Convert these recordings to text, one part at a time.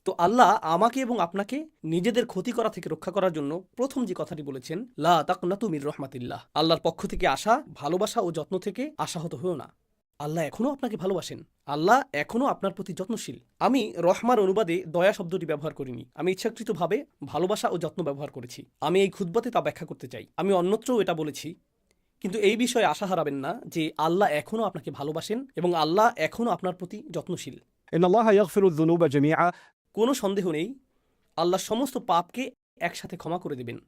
তো আল্লাহ আমাকে এবং আপনাকে নিজেদের ক্ষতি করা থেকে রক্ষা করার জন্য প্রথম যে কথাটি বলেছেন, লা তাকনাতু মির রহমাতিল্লাহ, আল্লাহর পক্ষ থেকে আসা ভালোবাসা ও যত্ন থেকে আশাহত হয়েও না। আল্লাহ এখনও আপনাকে ভালোবাসেন, আল্লাহ এখনও আপনার প্রতি যত্নশীল। আমি রহমার অনুবাদে দয়া শব্দটি ব্যবহার করিনি, আমি ইচ্ছাকৃতভাবে ভালোবাসা ও যত্ন ব্যবহার করেছি। আমি এই খুতবাতে তা ব্যাখ্যা করতে চাই। আমি অন্যত্রও এটা বলেছি, কিন্তু এই বিষয়ে আশা হারাবেন না যে আল্লাহ এখনও আপনাকে ভালোবাসেন এবং আল্লাহ এখনও আপনার প্রতি যত্নশীল। إن الله يغفر الذنوب جميعا কোনো সন্দেহ নেই আল্লাহ সমস্ত পাপকে একসাথে ক্ষমা করে দেবেন,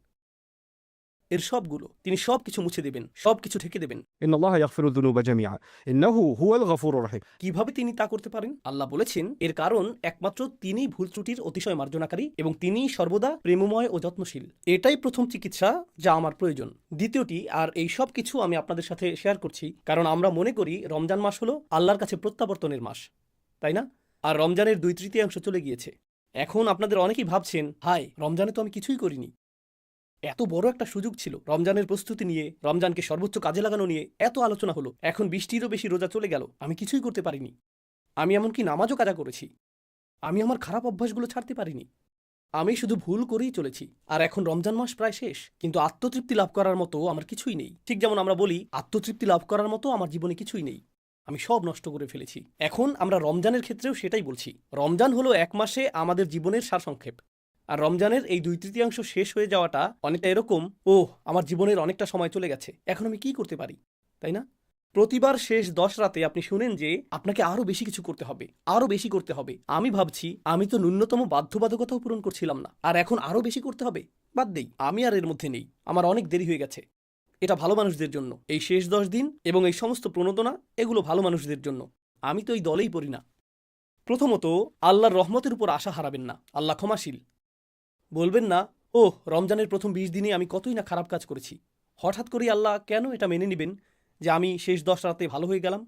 এর সবগুলো, তিনি সব কিছু মুছে দেবেন, সব কিছু ঢেকে দেবেন। إن الله يغفر الذنوب جميعا إنه هو الغفور الرحيم। কিভাবে তিনি তা করতে পারেন? আল্লাহ বলেছেন এর কারণ একমাত্র তিনি ভুল ত্রুটির অতিশয় মার্জনাকারী এবং তিনি সর্বদা প্রেমময় ও যত্নশীল। এটাই প্রথম চিকিৎসা যা আমার প্রয়োজন। দ্বিতীয়টি, আর এই সব কিছু আমি আপনাদের সাথে শেয়ার করছি কারণ আমরা মনে করি রমজান মাস হলো আল্লাহর কাছে প্রত্যাবর্তনের মাস, তাই না? আর রমজানের 2/3 চলে গিয়েছে। এখন আপনাদের অনেকেই ভাবছেন, হায়, রমজানে তো আমি কিছুই করিনি। এত বড় একটা সুযোগ ছিল, রমজানের প্রস্তুতি নিয়ে, রমজানকে সর্বোচ্চ কাজে লাগানো নিয়ে এত আলোচনা হলো, এখন 20টিরও বেশি রোজা চলে গেল, আমি কিছুই করতে পারিনি। আমি এমনকি নামাজও কাজা করেছি, আমি আমার খারাপ অভ্যাসগুলো ছাড়তে পারিনি, আমি শুধু ভুল করেই চলেছি। আর এখন রমজান মাস প্রায় শেষ, কিন্তু আত্মতৃপ্তি লাভ করার মতো আমার কিছুই নেই। ঠিক যেমন আমরা বলি আত্মতৃপ্তি লাভ করার মতো আমার জীবনে কিছুই নেই, আমি সব নষ্ট করে ফেলেছি। এখন আমরা রমজানের ক্ষেত্রেও সেটাই বলছি। রমজান হলো 1 মাসে আমাদের জীবনের সারসংক্ষেপ। আর রমজানের এই 2/3 শেষ হয়ে যাওয়াটা অনেকটা এরকম, আমার জীবনের অনেকটা সময় চলে গেছে, এখন আমি কি করতে পারি, তাই না? প্রতিবার শেষ 10 রাতে আপনি শুনেন যে আপনাকে আরো বেশি কিছু করতে হবে, আরো বেশি করতে হবে। আমি ভাবছি আমি তো ন্যূনতম বাধ্যবাধকতাও পূরণ করছিলাম না, আর এখন আরো বেশি করতে হবে। বাদ দেই, আমি আর এর মধ্যে নেই, আমার অনেক দেরি হয়ে গেছে। এটা ভালো মানুষদের জন্য, এই শেষ 10 দিন এবং এই সমস্ত প্রণোদনা, এগুলো ভালো মানুষদের জন্য। আমি তো এই দলেই পড়ি না। প্রথমত, আল্লাহর রহমতের উপর আশা হারাবেন না। আল্লাহ ক্ষমাশীল। বলবেন না, রমজানের প্রথম 20 দিনে আমি কতই না খারাপ কাজ করেছি, হঠাৎ করেই আল্লাহ কেন এটা মেনে নেবেন যে আমি শেষ 10 রাতে ভালো হয়ে গেলাম?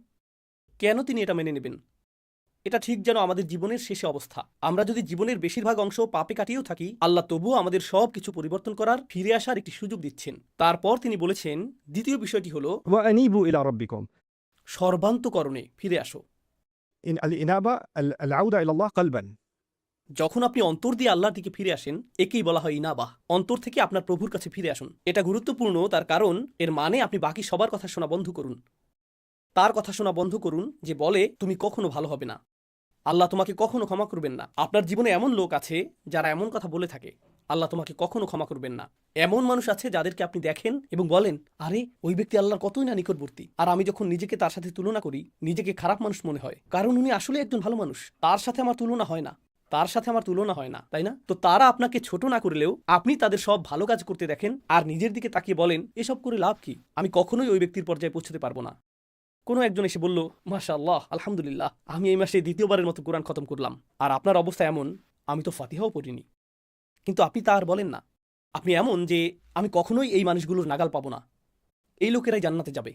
কেন তিনি এটা মেনে নেবেন? এটা ঠিক যেন আমাদের জীবনের শেষে অবস্থা। আমরা যদি জীবনের বেশিরভাগ অংশ পাপে কাটিয়েও থাকি, আল্লাহ তবুও আমাদের সব কিছু পরিবর্তন করার, ফিরে আসার একটি সুযোগ দিচ্ছেন। তারপর তিনি বলেছেন, দ্বিতীয় বিষয়টি হলো وأنيبوا إلى ربكم। সর্বান্তকরণে ফিরে আসো। إن الإنابة العودة إلى الله قلبا। যখন আপনি অন্তর দিয়ে আল্লাহর দিকে ফিরে আসেন, একেই বলা হয় ইনাবাহ। অন্তর থেকে আপনার প্রভুর কাছে ফিরে আসুন। এটা গুরুত্বপূর্ণ, তার কারণ এর মানে আপনি বাকি সবার কথা শোনা বন্ধ করুন। তার কথা শোনা বন্ধ করুন যে বলে তুমি কখনো ভালো হবে না, আল্লাহ তোমাকে কখনো ক্ষমা করবেন না। আপনার জীবনে এমন লোক আছে যারা এমন কথা বলে থাকে, আল্লাহ তোমাকে কখনো ক্ষমা করবেন না। এমন মানুষ আছে যাদেরকে আপনি দেখেন এবং বলেন, আরে ওই ব্যক্তি আল্লাহর কতই না নিকটবর্তী, আর আমি যখন নিজেকে তার সাথে তুলনা করি, নিজেকে খারাপ মানুষ মনে হয়, কারণ উনি আসলে একজন ভালো মানুষ। তার সাথে আমার তুলনা হয় না, তার সাথে আমার তুলনা হয় না, তাই না? তো তারা আপনাকে ছোট না করলেও আপনি তাদের সব ভালো কাজ করতে দেখেন আর নিজের দিকে তাকিয়ে বলেন, এসব করে লাভ কি? আমি কখনোই ওই ব্যক্তির পর্যায়ে পৌঁছতে পারবো না। কোনো একজন এসে বলল, মাশাআল্লাহ, আলহামদুলিল্লাহ, আমি এই মাসে দ্বিতীয়বারের মতো কোরআন খতম করলাম, আর আপনার অবস্থা এমন, আমি তো ফাতিহাও পড়িনি। কিন্তু আপনি তা আর বলেন না। আপনি এমন যে আমি কখনোই এই মানুষগুলোর নাগাল পাবো না, এই লোকেরাই জান্নাতে যাবে।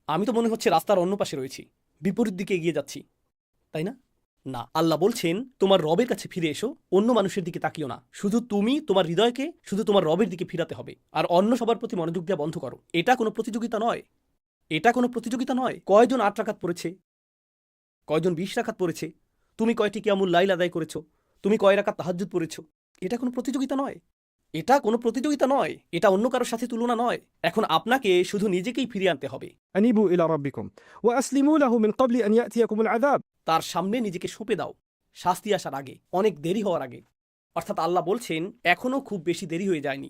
আমি তো মনে হচ্ছে রাস্তার অন্য পাশে রয়েছি, বিপরীত দিকে এগিয়ে যাচ্ছি, তাই না? না, আল্লাহ বলছেন তোমার রবের কাছে ফিরে এসো, অন্য মানুষের দিকে তাকিও না। শুধু তুমি তোমার হৃদয়কে শুধু তোমার রবের দিকে ফিরাতে হবে, আর অন্য সবার প্রতি মনোযোগ দেওয়া বন্ধ করো। এটা কোনো প্রতিযোগিতা নয়, এটা কোনো প্রতিযোগিতা নয়। কয়জন 8 রাকাত পড়েছে, কয়জন 20 রাকাত পড়েছে, তুমি কয়টি কিয়ামুল লাইল আদায় করেছো, তুমি কয় রাকাত তাহাজ্জুদ পড়েছো, এটা কোনো প্রতিযোগিতা নয়। এটা কোনো প্রতিযোগিতা নয়, এটা অন্য কারোর সাথে তুলনা নয়। এখন আপনাকে শুধু নিজেকেই ফিরিয়ে আনতে হবে। أنيبوا إلى ربكم وأسلموا له من قبل أن يأتيكم العذاب। তার সামনে নিজেকে সঁপে দাও, শাস্তি আসার আগে, অনেক দেরি হওয়ার আগে। অর্থাৎ আল্লাহ বলছেন এখনো খুব বেশি দেরি হয়ে যায়নি,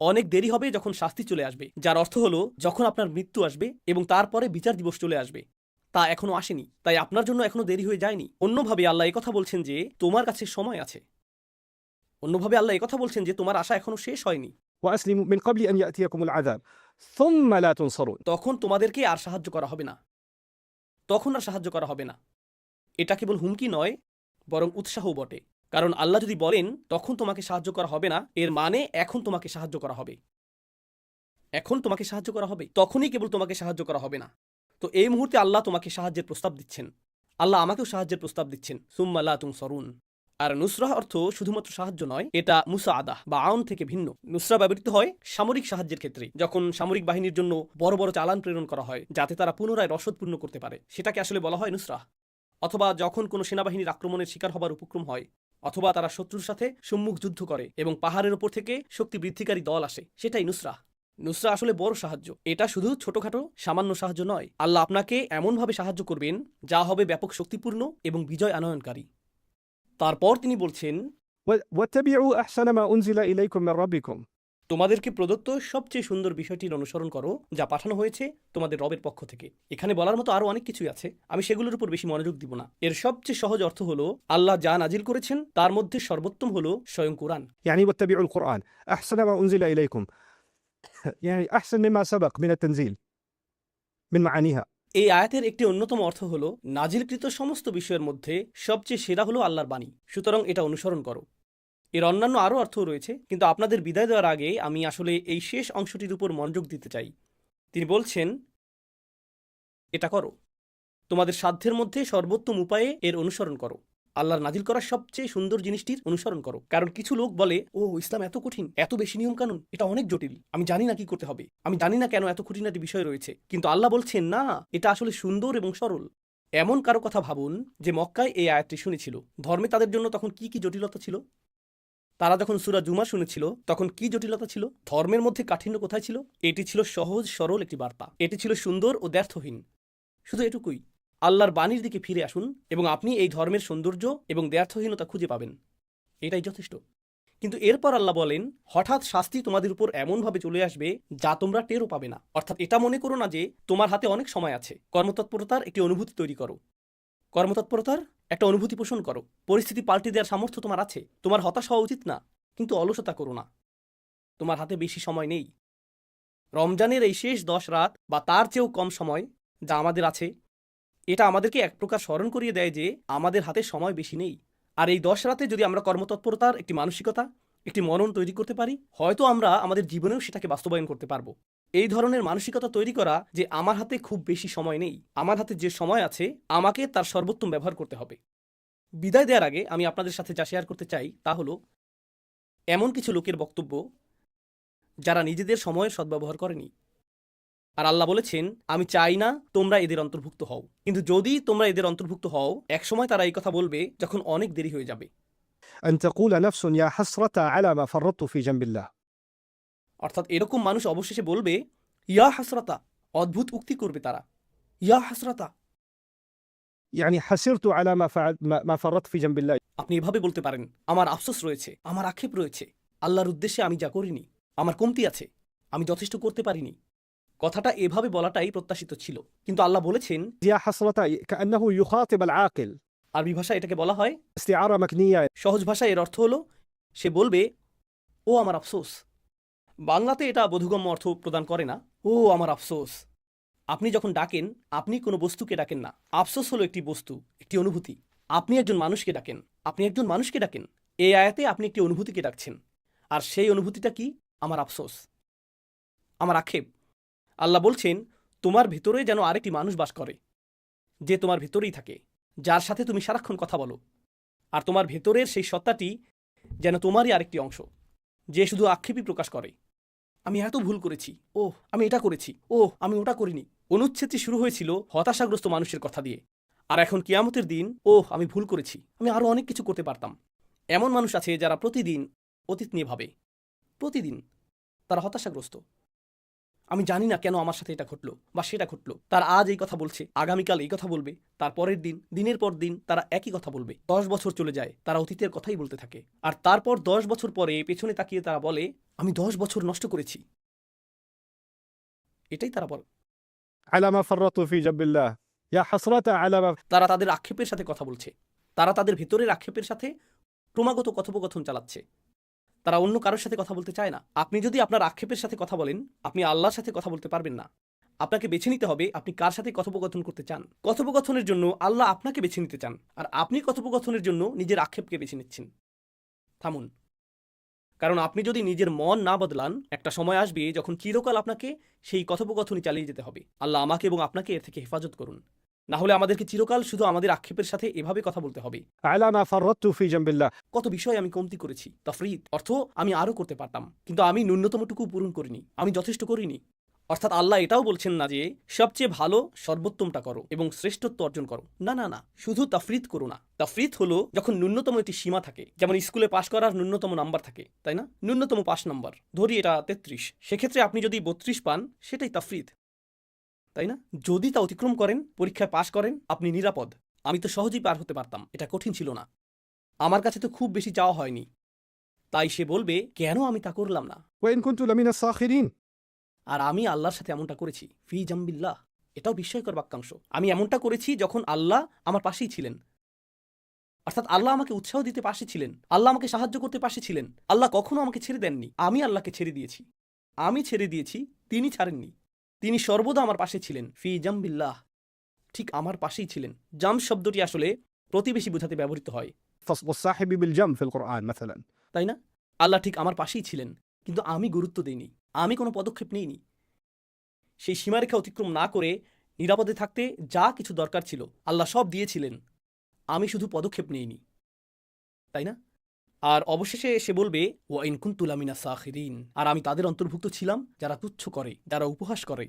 অনেক দেরি হবে যখন শাস্তি চলে আসবে, যার অর্থ হলো যখন আপনার মৃত্যু আসবে এবং তারপরে বিচার দিবস চলে আসবে। তা এখনো আসেনি, তাই আপনার জন্য এখনো দেরি হয়ে যায়নি। অন্যভাবে আল্লাহ এই কথা বলছেন যে তোমার কাছে সময় আছে। অন্যভাবে আল্লাহ এই কথা বলছেন যে তোমার আশা এখনো শেষ হয়নি। وأسلموا من قبل أن يأتيكم العذاب ثم لا تنصرون। তখন তোমাদেরকে আর সাহায্য করা হবে না, তখন আর সাহায্য করা হবে না। এটা কেবল হুমকি নয়, বরং উৎসাহও বটে। কারণ আল্লাহ যদি বলেন তখন তোমাকে সাহায্য করা হবে না, এর মানে এখন তোমাকে সাহায্য করা হবে, এখন তোমাকে সাহায্য করা হবে, তখনই কেবল তোমাকে সাহায্য করা হবে না। তো এই মুহূর্তে আল্লাহ তোমাকে সাহায্যের প্রস্তাব দিচ্ছেন, আল্লাহ আমাকেও সাহায্যের প্রস্তাব দিচ্ছেন, সুম্মা লা তুনসরুন। আর নুসরাহ অর্থ শুধুমাত্র সাহায্য নয়, এটা মুসাআদাহ বা আউন থেকে ভিন্ন। নুসরা ব্যবহৃত হয় সামরিক সাহায্যের ক্ষেত্রে, যখন সামরিক বাহিনীর জন্য বড় বড় চালান প্রেরণ করা হয় যাতে তারা পুনরায় রসদ পূর্ণ করতে পারে, সেটাকে আসলে বলা হয় নুসরাহ। অথবা যখন কোনো সেনাবাহিনীর আক্রমণের শিকার হবার উপক্রম হয়, অথবা তারা শত্রুর সাথে সম্মুখ যুদ্ধ করে এবং পাহাড়ের ওপর থেকে শক্তি বৃদ্ধিকারী দল আসে, সেটাই নুসরা। নুসরা আসলে বড় সাহায্য, এটা শুধু ছোটখাটো সামান্য সাহায্য নয়। আল্লাহ আপনাকে এমনভাবে সাহায্য করবেন যা হবে ব্যাপক শক্তিপূর্ণ এবং বিজয় আনয়নকারী। তারপর তিনি বলছেন, واتبعوا أحسن ما أنزل إليكم من ربكم তোমাদেরকে প্রদত্ত সবচেয়ে সুন্দর বিষয়টির অনুসরণ করো যা পাঠানো হয়েছে তোমাদের রবের পক্ষ থেকে। এখানে বলার মতো আরো অনেক কিছুই আছে, আমি সেগুলোর উপর বেশি মনোযোগ দিব না। এর সবচেয়ে সহজ অর্থ হলো আল্লাহ যা নাজিল করেছেন তার মধ্যে সর্বোত্তম হলো স্বয়ং কোরআন। يعني واتبعوا القرآن أحسن ما أنزل إليكم يعني أحسن مما سبق من التنزيل من معانيها এই আয়াতের একটি অন্যতম অর্থ হলো নাজিলকৃত সমস্ত বিষয়ের মধ্যে সবচেয়ে সেরা হলো আল্লাহর বাণী, সুতরাং এটা অনুসরণ করো। এর অন্যান্য আরও অর্থও রয়েছে, কিন্তু আপনাদের বিদায় দেওয়ার আগে আমি আসলে এই শেষ অংশটির উপর মনোযোগ দিতে চাই। তিনি বলছেন, এটা করো, তোমাদের সাধ্যের মধ্যে সর্বোত্তম উপায়ে এর অনুসরণ করো। আল্লাহর নাজিল করা সবচেয়ে সুন্দর জিনিসটির অনুসরণ করো। কারণ কিছু লোক বলে, ও ইসলাম এত কঠিন, এত বেশি নিয়মকানুন, এটা অনেক জটিল, আমি জানি না কি করতে হবে, আমি জানি না কেন এত খুঁটিনাটি বিষয় রয়েছে। কিন্তু আল্লাহ বলছেন, না, এটা আসলে সুন্দর এবং সরল। এমন কারো কথা ভাবুন যে মক্কায় এই আয়াতটি শুনেছিল, ধর্মে তাদের জন্য তখন কি কি জটিলতা ছিল। তারা যখন সূরা জুমা শুনেছিল তখন কি জটিলতা ছিল, ধর্মের মধ্যে কাঠিন্য কোথায় ছিল। এটি ছিল সহজ সরল একটি বার্তা, এটি ছিল সুন্দর ও দ্ব্যর্থহীন, শুধু এটুকুই। আল্লাহর বাণীর দিকে ফিরে আসুন এবং আপনি এই ধর্মের সৌন্দর্য এবং দ্ব্যর্থহীনতা খুঁজে পাবেন, এটাই যথেষ্ট। কিন্তু এরপর আল্লাহ বলেন, হঠাৎ শাস্তি তোমাদের উপর এমনভাবে চলে আসবে যা তোমরা টেরও পাবে না। অর্থাৎ এটা মনে করো না যে তোমার হাতে অনেক সময় আছে। কর্মতৎপরতার একটি অনুভূতি তৈরি করো, কর্মতৎপরতার একটা অনুভূতি পোষণ করো। পরিস্থিতি পাল্টে দেওয়ার সামর্থ্য তোমার আছে, তোমার হতাশ হওয়া উচিত না, কিন্তু অলসতা করো না। তোমার হাতে বেশি সময় নেই। রমজানের এই শেষ 10 রাত বা তার চেয়েও কম সময় যা আমাদের আছে, এটা আমাদেরকে এক প্রকার স্মরণ করিয়ে দেয় যে আমাদের হাতে সময় বেশি নেই। আর এই 10 রাতে যদি আমরা কর্মতৎপরতার একটি মানসিকতা, একটি মনন তৈরি করতে পারি, হয়তো আমরা আমাদের জীবনেও সেটাকে বাস্তবায়ন করতে পারবো। এই ধরনের মানসিকতা তৈরি করা যে আমার হাতে খুব বেশি সময় নেই, আমার হাতে যে সময় আছে আমাকে তার সর্বোত্তম ব্যবহার করতে হবে। বিদায় দেওয়ার আগে আমি আপনাদের সাথে যা শেয়ার করতে চাই তা হলো এমন কিছু লোকের বক্তব্য যারা নিজেদের সময়ের সদ্ব্যবহার করেনি। আর আল্লাহ বলেছেন, আমি চাই না তোমরা এদের অন্তর্ভুক্ত হও, কিন্তু যদি তোমরা এদের অন্তর্ভুক্ত হও, একসময় তারা এই কথা বলবে যখন অনেক দেরি হয়ে যাবে। أن تقول نفس يا حسرة على ما فرطت في جنب الله অর্থাৎ এরকম মানুষ অবশেষে বলবে, ইয়া হাসরাতা, অদ্ভুত উক্তি করবে তারা, ইয়া হাসরাতা। يعني حسرت على ما فرطت في جنب الله আপনি এভাবে বলতে পারেন, আমার আফসোস রয়েছে, আমার আক্ষেপ রয়েছে, আল্লাহর উদ্দেশ্যে আমি যা করিনি, আমার কমতি আছে, আমি যথেষ্ট করতে পারিনি। কথাটা এভাবে বলাটাই প্রত্যাশিত ছিল, কিন্তু আল্লাহ বলেছেন, يا حسرة كأنه يخاطب العاقل আরবি ভাষায় এটাকে বলা হয় استعارة مكنية সহজ ভাষায় এর অর্থ হলো সে বলবে, ও আমার আফসোস। বাংলাতে এটা বোধগম্য অর্থ প্রদান করে না, ও আমার আফসোস। আপনি যখন ডাকেন, আপনি কোনো বস্তুকে ডাকেন না। আফসোস হলো একটি বস্তু, একটি অনুভূতি। আপনি একজন মানুষকে ডাকেন, আপনি একজন মানুষকে ডাকেন। এই আয়াতে আপনি একটি অনুভূতিকে ডাকছেন, আর সেই অনুভূতিটা কি? আমার আফসোস, আমার আক্ষেপ। আল্লাহ বলছেন, তোমার ভিতরে যেন আরেকটি মানুষ বাস করে, যে তোমার ভিতরেই থাকে, যার সাথে তুমি সারাক্ষণ কথা বলো। আর তোমার ভেতরের সেই সত্তাটি যেন তোমারই আরেকটি অংশ, যে শুধু আক্ষেপই প্রকাশ করে, আমি এত ভুল করেছি, ও আমি এটা করেছি, ও আমি ওটা করিনি। অনুচ্ছেদটি শুরু হয়েছিল হতাশাগ্রস্ত মানুষের কথা দিয়ে, আর এখন কিয়ামতের দিন, ও আমি ভুল করেছি, আমি আরও অনেক কিছু করতে পারতাম। এমন মানুষ আছে যারা প্রতিদিন অতীত নিয়ে ভাবে, প্রতিদিন তারা হতাশাগ্রস্ত। আমি জানি না কেন আমার সাথে এটা ঘটলো বা সেটা ঘটলো। তার আজ এই কথা বলছে, আগামীকাল এই কথা বলবে, তার পরের দিন, দিনের পর দিন তারা একই কথা বলবে। 10 বছর চলে যায়, তারা অতীতের কথাই বলতে থাকে। আর তারপর 10 বছর পরে পেছনে তাকিয়ে তারা বলে, আমি 10 বছর নষ্ট করেছি। এটাই তারা বলে। على ما فرطت في جنب الله يا حسرة على ما তারা তাদের আক্ষেপের সাথে কথা বলছে, তারা তাদের ভেতরের আক্ষেপের সাথে ক্রমাগত কথোপকথন চালাচ্ছে। তারা অন্য কারোর সাথে কথা বলতে চায় না। আপনি যদি আপনার আক্ষেপের সাথে কথা বলেন, আপনি আল্লাহর সাথে কথা বলতে পারবেন না। আপনাকে বেছে নিতে হবে আপনি কার সাথে কথোপকথন করতে চান। কথোপকথনের জন্য আল্লাহ আপনাকে বেছে নিতে চান, আর আপনি কথোপকথনের জন্য নিজের আক্ষেপকে বেছে নিচ্ছেন। থামুন, কারণ আপনি যদি নিজের মন না বদলান, একটা সময় আসবে যখন চিরকাল আপনাকে সেই কথোপকথনই চালিয়ে যেতে হবে। আল্লাহ আমাকে এবং আপনাকে এর থেকে হেফাজত করুন। না হলে আমাদেরকে চিরকাল শুধু আমাদের আক্ষেপের সাথে এভাবে কথা বলতে হবে, على ما فرطت في جنب الله কত বিষয় আমি কমতি করেছি। তাফরিদ অর্থ আমি আরও করতে পারতাম, কিন্তু আমি ন্যূনতমটুকু পূরণ করিনি, আমি যথেষ্ট করিনি। অর্থাৎ আল্লাহ এটাও বলছেন না যে সবচেয়ে ভালো সর্বোত্তমটা করো এবং শ্রেষ্ঠত্ব অর্জন করো। না না না, শুধু তাফরিদ করো না। তাফরিদ হলো যখন ন্যূনতম একটি সীমা থাকে, যেমন স্কুলে পাশ করার ন্যূনতম নাম্বার থাকে, তাই না? ন্যূনতম পাস নাম্বার ধরি এটা 33, সেক্ষেত্রে আপনি যদি 32 পান সেটাই তাফরিদ, তাই না? যদি তা অতিক্রম করেন, পরীক্ষায় পাশ করেন, আপনি নিরাপদ। আমি তো সহজেই পার হতে পারতাম, এটা কঠিন ছিল না, আমার কাছে তো খুব বেশি চাওয়া হয়নি। তাই সে বলবে কেন আমি তা করলাম না। وإن كنت لمن الساخرين আর আমি আল্লাহর সাথে এমনটা করেছি, ফি জাম্বিল্লাহ, এটাও বিস্ময়কর বাক্যাংশ। আমি এমনটা করেছি যখন আল্লাহ আমার পাশেই ছিলেন, অর্থাৎ আল্লাহ আমাকে উৎসাহ দিতে পাশে ছিলেন, আল্লাহ আমাকে সাহায্য করতে পাশে ছিলেন। আল্লাহ কখনো আমাকে ছেড়ে দেননি, আমি আল্লাহকে ছেড়ে দিয়েছি। আমি ছেড়ে দিয়েছি, তিনি ছাড়েননি। তিনি সর্বদা আমার পাশে ছিলেন, ফি জাম্বিল্লাহ, ঠিক আমার পাশেই ছিলেন। জাম শব্দটি আসলে প্রতিবেশী বোঝাতে ব্যবহৃত হয়, والصاحب بالجنب في القرآن مثلا. তাই না? আল্লাহ ঠিক আমার পাশেই ছিলেন, কিন্তু আমি গুরুত্ব দিইনি, আমি কোনো পদক্ষেপ নিইনি। সেই সীমারেখা অতিক্রম না করে নিরাপদে থাকতে যা কিছু দরকার ছিল আল্লাহ সব দিয়েছিলেন, আমি শুধু পদক্ষেপ নিইনি, তাই না? আর অবশেষে সে বলবে ওয়া ইন কুনতু লামিনা সাখিরিন, আর আমি তাদের অন্তর্ভুক্ত ছিলাম যারা তুচ্ছ করে, যারা উপহাস করে।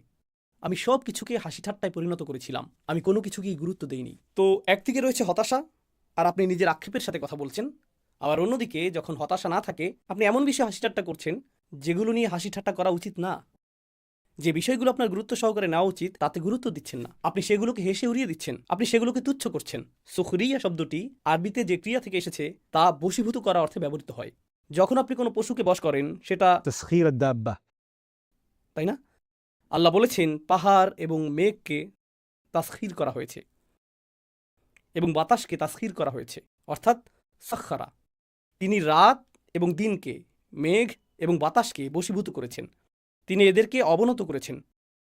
আমি সব কিছুকে হাসি ঠাট্টায় পরিণত করেছিলাম, আমি কোনো কিছুকেই গুরুত্ব দেইনি। তো একদিকে রয়েছে হতাশা, আর আপনি নিজের আক্ষেপের সাথে কথা বলছেন। আবার অন্যদিকে যখন হতাশা না থাকে, আপনি এমন বিষয়ে হাসি ঠাট্টা করছেন যেগুলো নিয়ে হাসি ঠাট্টা করা উচিত না। যে বিষয়গুলো আপনার গুরুত্ব সহকারে নেওয়া উচিত তাতে গুরুত্ব দিচ্ছেন না, আপনি সেগুলোকে হেসে উড়িয়ে দিচ্ছেন, আপনি সেগুলোকে তুচ্ছ করছেন। সুখরিয়া শব্দটি আরবিতে যে ক্রিয়া থেকে এসেছে তা বশীভূত করা অর্থে ব্যবহৃত হয়। যখন আপনি কোনো পশুকে বশ করেন সেটা, تسخير الدابة. তাই না? আল্লাহ বলেছেন পাহাড় এবং মেঘকে তাসখির করা হয়েছে এবং বাতাসকে তাসখির করা হয়েছে, অর্থাৎ সাখরা। তিনি রাত এবং দিনকে, মেঘ এবং বাতাসকে বশীভূত করেছেন। তিনি এদেরকে অবনত করেছেন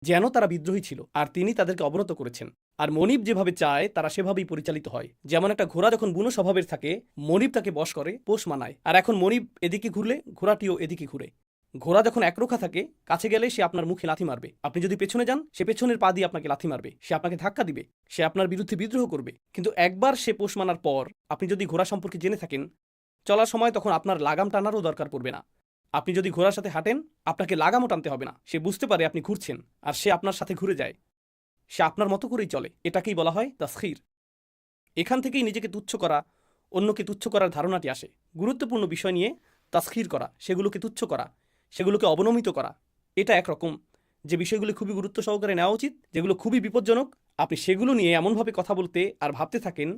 যেন তারা বিদ্রোহী ছিল, আর তিনি তাদেরকে অবনত করেছেন। আর মনিব যেভাবে চায় তারা সেভাবেই পরিচালিত হয়। যেমন একটা ঘোড়া যখন বুনো স্বভাবের থাকে, মনিব তাকে বশ করে, পোষ মানায়। আর এখন মনিব এদিকে ঘুরলে ঘোড়াটিও এদিকে ঘুরে। ঘোড়া যখন একরোখা থাকে, কাছে গেলে সে আপনার মুখে লাথি মারবে, আপনি যদি পেছনে যান সে পেছনের পা দিয়ে আপনাকে লাথি মারবে, সে আপনাকে ধাক্কা দিবে, সে আপনার বিরুদ্ধে বিদ্রোহ করবে। কিন্তু একবার সে পোষ মানার পর আপনি যদি ঘোড়া সম্পর্কে জেনে থাকেন, চলার সময় তখন আপনার লাগাম টানারও দরকার পড়বে না। আপনি যদি ঘোড়ার সাথে হাঁটেন, আপনাকে লাগামও টানতে হবে না। সে বুঝতে পারে আপনি ঘুরছেন, আর সে আপনার সাথে ঘুরে যায়, সে আপনার মতো করেই চলে। এটাকেই বলা হয় তাসখির। এখান থেকেই নিজেকে তুচ্ছ করা, অন্যকে তুচ্ছ করার ধারণাটি আসে। গুরুত্বপূর্ণ বিষয় নিয়ে তাসখির করা, সেগুলোকে তুচ্ছ করা, সেগুলোকে অবনমিত করা, এটা একরকম। যে বিষয়গুলো খুবই গুরুত্ব সহকারে নেওয়া উচিত, যেগুলো খুবই বিপজ্জনক, আপনি সেগুলো নিয়ে এমনভাবে কথা বলতে আর ভাবতে থাকেন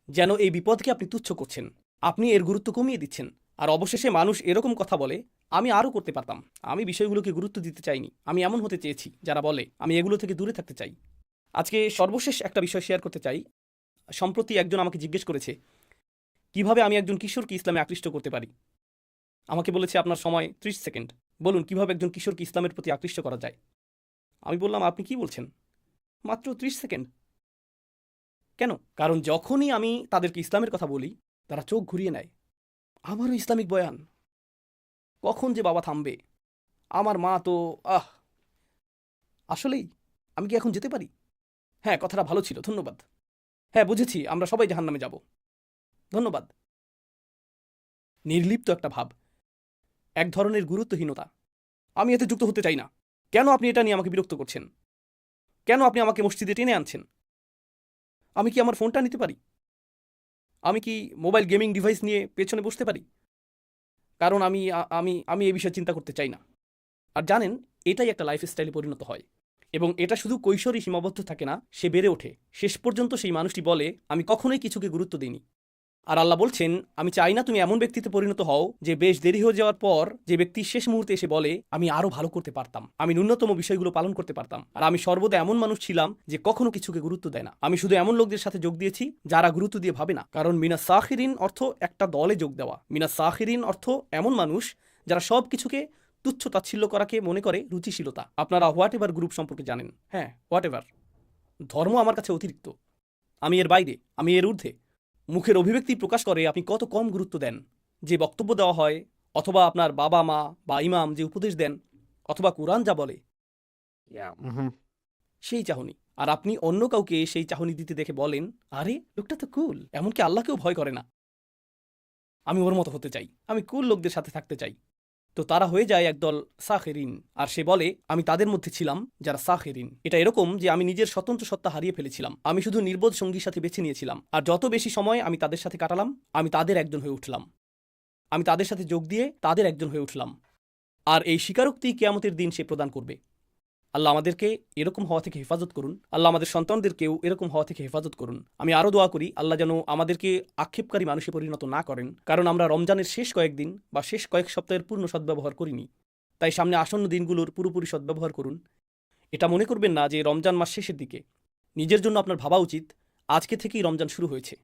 যেন এই বিপদকে আপনি তুচ্ছ করছেন, আপনি এর গুরুত্ব কমিয়ে দিচ্ছেন। আর অবশেষে মানুষ এরকম কথা বলে, আমি আরও করতে পারতাম, আমি বিষয়গুলোকে গুরুত্ব দিতে চাইনি, আমি এমন হতে চেয়েছি, যারা বলে আমি এগুলো থেকে দূরে থাকতে চাই। আজকে সর্বশেষ একটা বিষয় শেয়ার করতে চাই। সম্প্রতি একজন আমাকে জিজ্ঞেস করেছে কিভাবে আমি একজন কিশোরকে ইসলামে আকৃষ্ট করতে পারি। আমাকে বলেছে আপনার সময় 30 সেকেন্ড, বলুন কিভাবে একজন কিশোরকে ইসলামের প্রতি আকৃষ্ট করা যায়। আমি বললাম আপনি কি বলছেন, মাত্র 30 সেকেন্ড? কেন? কারণ যখনই আমি তাদেরকে ইসলামের কথা বলি, তারা চোখ ঘুরিয়ে নেয়। আমারও ইসলামিক বয়ান, কখন যে বাবা থামবে, আমার মা তো আসলেই আমি কি এখন যেতে পারি? হ্যাঁ, কথাটা ভালো ছিল, ধন্যবাদ। হ্যাঁ বুঝেছি, আমরা সবাই জাহান্নামে যাব, ধন্যবাদ। নির্লিপ্ত একটা ভাব, এক ধরনের গুরুত্বহীনতা। আমি এতে যুক্ত হতে চাই না। কেন আপনি এটা নিয়ে আমাকে বিরক্ত করছেন? কেন আপনি আমাকে মসজিদে টেনে আনছেন? আমি কি আমার ফোনটা নিতে পারি? আমি কি মোবাইল গেমিং ডিভাইস নিয়ে পেছনে বসতে পারি? কারণ আমি আমি আমি এই বিষয়ে চিন্তা করতে চাই না। আর জানেন, এটাই একটা লাইফস্টাইলে পরিণত হয়, এবং এটা শুধু কৈশোরই সীমাবদ্ধ থাকে না, সে বেড়ে ওঠে। শেষ পর্যন্ত সেই মানুষটি বলে আমি কখনোই কিছুকে গুরুত্ব দিইনি। আর আল্লাহ বলছেন আমি চাই না তুমি এমন ব্যক্তিতে পরিণত হও যে বেশ দেরি হয়ে যাওয়ার পর যে ব্যক্তি শেষ মুহূর্তে এসে বলে আমি আরো ভালো করতে পারতাম, আমি ন্যূনতম বিষয়গুলো পালন করতে পারতাম। আর আমি সর্বদা এমন মানুষ ছিলাম যে কখনো কিছুকে গুরুত্ব দেয় না। আমি শুধু এমন লোকদের সাথে যোগ দিয়েছি যারা গুরুত্ব দিয়ে ভাবে না। কারণ মিনা সাখিরিন অর্থ একটা দলে যোগ দেওয়া। মিনা সাখিরিন অর্থ এমন মানুষ যারা সব কিছুকে তুচ্ছ তাচ্ছিল্য করাকে মনে করে রুচিশীলতা। আপনারা হোয়াট এভার গ্রুপ সম্পর্কে জানেন। হ্যাঁ, হোয়াট এভার। ধর্ম আমার কাছে অতিরিক্ত, আমি এর বাইরে, আমি এর ঊর্ধ্বে। মুখের অভিব্যক্তি প্রকাশ করে আপনি কত কম গুরুত্ব দেন। যে বক্তব্য দেওয়া হয়, অথবা আপনার বাবা মা বা ইমাম যে উপদেশ দেন, অথবা কুরআন যা বলে, সেই চাহনি। আর আপনি অন্য কাউকে সেই চাহনি দিতে দেখে বলেন আরে লোকটা তো কুল, এমনকি আল্লাহকেও ভয় করে না। আমি ওর মতো হতে চাই, আমি কুল লোকদের সাথে থাকতে চাই। তো তারা হয়ে যায় একদল সাখেরিন। আর সে বলে, আমি তাদের মধ্যে ছিলাম যারা সাখেরিন। এটা এরকম যে আমি নিজের স্বতন্ত্র সত্তা হারিয়ে ফেলেছিলাম, আমি শুধু নির্বোধ সঙ্গীর সাথে বেছে নিয়েছিলাম, আর যত বেশি সময় আমি তাদের সাথে কাটালাম, আমি তাদের একজন হয়ে উঠলাম, আমি তাদের সাথে যোগ দিয়ে তাদের একজন হয়ে উঠলাম। আর এই স্বীকারোক্তি কিয়ামতের দিন সে প্রদান করবে। আল্লাহ আমাদেরকে এরকম হওয়া থেকে হেফাজত করুন। আল্লাহ আমাদের সন্তানদেরকেও এরকম হওয়া থেকে হেফাজত করুন। আমি আরও দোয়া করি আল্লাহ যেন আমাদেরকে আক্ষেপকারী মানুষে পরিণত না করেন, কারণ আমরা রমজানের শেষ কয়েকদিন বা শেষ কয়েক সপ্তাহের পূর্ণ সদ্ব্যবহার করিনি। তাই সামনে আসন্ন দিনগুলোর পুরোপুরি সদ্ব্যবহার করুন। এটা মনে করবেন না যে রমজান মাস শেষের দিকে। নিজের জন্য আপনার ভাবা উচিত আজকে থেকেই রমজান শুরু হয়েছে,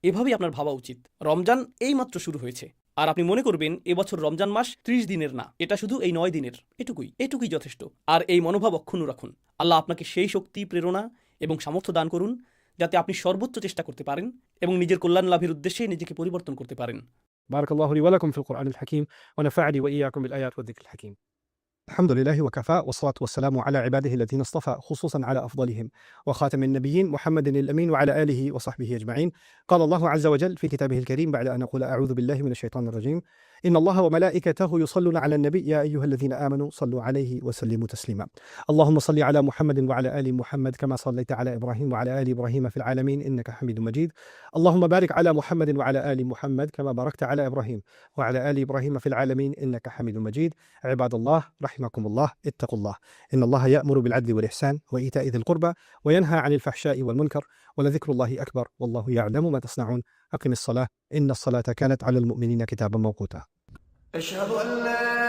এভাবেই আপনার ভাবা উচিত। রমজান এইমাত্র শুরু হয়েছে, আর আপনি মনে করবেন এবছর রমজান মাস 30 দিনের না, এটা শুধু এই 9 দিনের। এটুকুই যথেষ্ট। আর এই মনোভাব অক্ষুণ্ণ রাখুন। আল্লাহ আপনাকে সেই শক্তি, প্রেরণা এবং সামর্থ্য দান করুন যাতে আপনি সর্বোচ্চ চেষ্টা করতে পারেন এবং নিজের কল্যাণ লাভের উদ্দেশ্যে নিজেকে পরিবর্তন করতে পারেন। بارك الله لي ولكم في القرآن الحكيم ونفعني وإياكم بالآيات والذكر الحكيم. الحمد لله وكفى والصلاة والسلام على عباده الذين اصطفى خصوصا على أفضلهم وخاتم النبيين محمد الأمين وعلى آله وصحبه أجمعين. قال الله عز وجل في كتابه الكريم بعد أن أقول أعوذ بالله من الشيطان الرجيم: إن الله وملائكته يصلون على النبي يا أيها الذين آمنوا صلوا عليه وسلموا تسليما. اللهم صل على محمد وعلى آل محمد كما صليت على إبراهيم وعلى آل إبراهيم في العالمين إنك حميد مجيد. اللهم بارك على محمد وعلى آل محمد كما باركت على إبراهيم وعلى آل إبراهيم في العالمين إنك حميد مجيد. عباد الله رحمكم الله، اتقوا الله، إن الله يأمر بالعدل والإحسان وإيتاء ذي القربى وينهى عن الفحشاء والمنكر ولذكر الله أكبر والله يعلم ما تصنعون. أقم الصلاة إن الصلاة كانت على المؤمنين كتابا موقوتا. أشهد أن لا